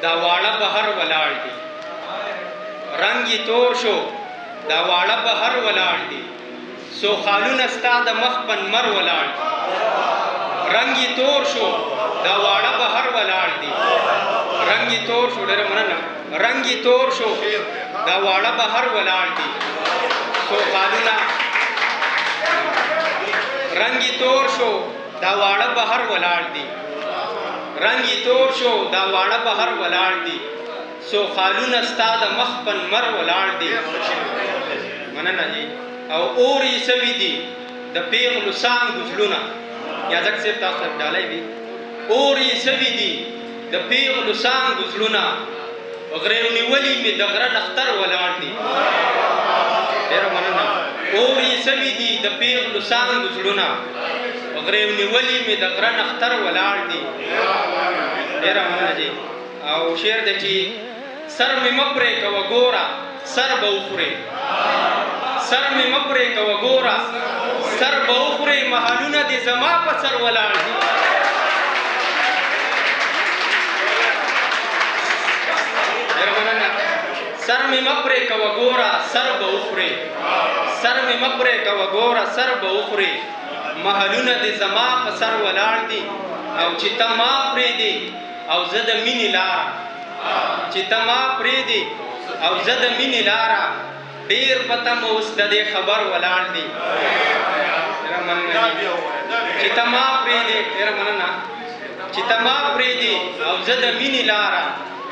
دا واړه بهر ولاړ دي رنګ یې تور شو دا واړه بهر ولاړ دي سو خالونه ستا د مخ په نمر ولاړ دي رنګ یې تور شو دا واړه بهر ولاړ دي رنګ یې تور شو ډېره مننه رنګ یې تور شو دا واړه بهر ولاړ دي سو خالونه رنګ یې تور شو دا واړه بهر ولاړ دي رنګ یې تور شو دا واړه بهر ولاړ دي سو خالونه ستا د مخ په نمر ولاړ دي مننه جی او اور یې سوي دي د پیغلو سانګو زړونه یا ځکه صرف تاسو ډالۍ وي اور یې سوي دي د پیغلو سانګو زړونه غریو نیولي مې د غره نختر ولاړ دي ډېره مننه اور یې سوي دي د پیغلو سانګو زړونه غریو نیولي مې د غره نختر ولاړ دي ډېره مننه جی او شعر دی چې سر مې مه پرې کوه ګوره سر به وخورې سر مې مه پرې کوه ګوره سر به وخورې محلونه دې زما په سر ولاړ دي سر مې مه پرې کوه ګوره سر به وخورې سر مې مه پرې کوه ګوره سر به وخورې محلونه دې زما په سر ولاړ دي او چې ته ما پرېږدې او زه د مینې لاره چې ته ما پرېږدې او زه د مینې لاره ډېر په تمه اوس د دې خبر ولاړ دي چې ته ما پرېږدې ډېره مننه چې ته ما پرېږدې او زه د مینې لاره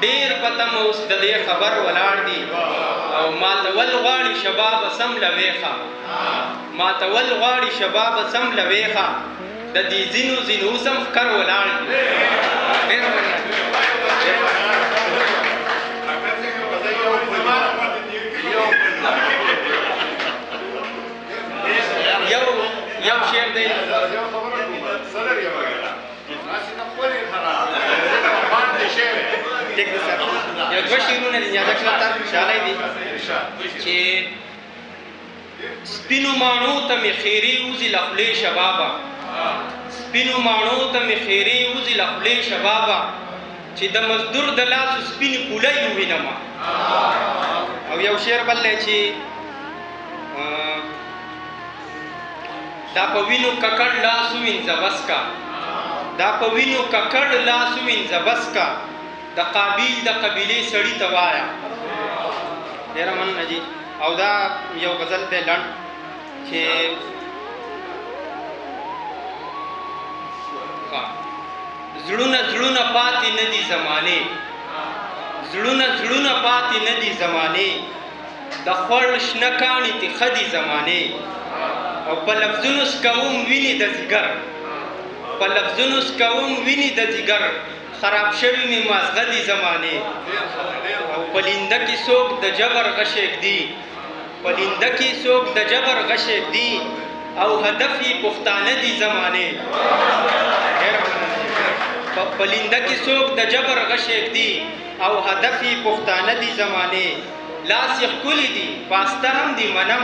ډېر په تمه اوس د دې خبر ولاړ دي او ماتول غواړي شبابه سم له ویښه ماتول غواړي شبابه سم له ویښه د دې ځینو ځینو سم ښکر ولاړ دي ډېره مننه یو شعر دی یو دوه شعرونه دي یاد کړه تاسو خوشحاله دي چې سپینو ماڼو ته مې خیرې وځي له خولې شبابه سپینو ماڼو ته مې خیرې وځي له خولې شبابه چې د مزدور د لاسو سپینې پولۍ ووینمه او یو شعر بل دی چې دا په وینو ککړ لاس ووینځه بس کا دا په وینو ککړ لاس ووینځه بس کا د قابیل د قبیلې سړي ته وایه ډېره مننه جي او دا یو غزل دی لنډ چې زړونه زړونه پاتې نه دي زمانې زړونه زړونه پاتې نه دي زمانې د خوړ شنه کاڼي تې ښه دي زمانې او په لفظونو سکوم ویني د ځیګر په لفظونو سکوم ویني د ځیګر خراب شوي مې مازغه دي زمانې او په لینده کې څوک د جبر غشی ږدي په لینده کې څوک د جبر غشی ږدي او هدف یې پښتانه دي زمانې په لینده کې څوک د جبر غشی ږدي او هدف یې پښتانه دي زمانې لاس یې ښکلي دي پاسته هم دي منم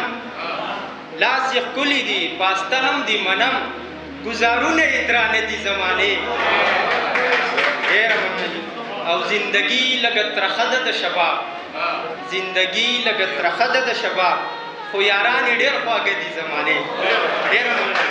لاس یې ښکلي دي پاسته هم دي منم ګزارونه یې درانه دي زمانې او زندگی لگه ترخه ده د شباب زندگی لگه ترخه ده د شباب خو یاران یې ډېر خواږه دي زمانې ډېره مننه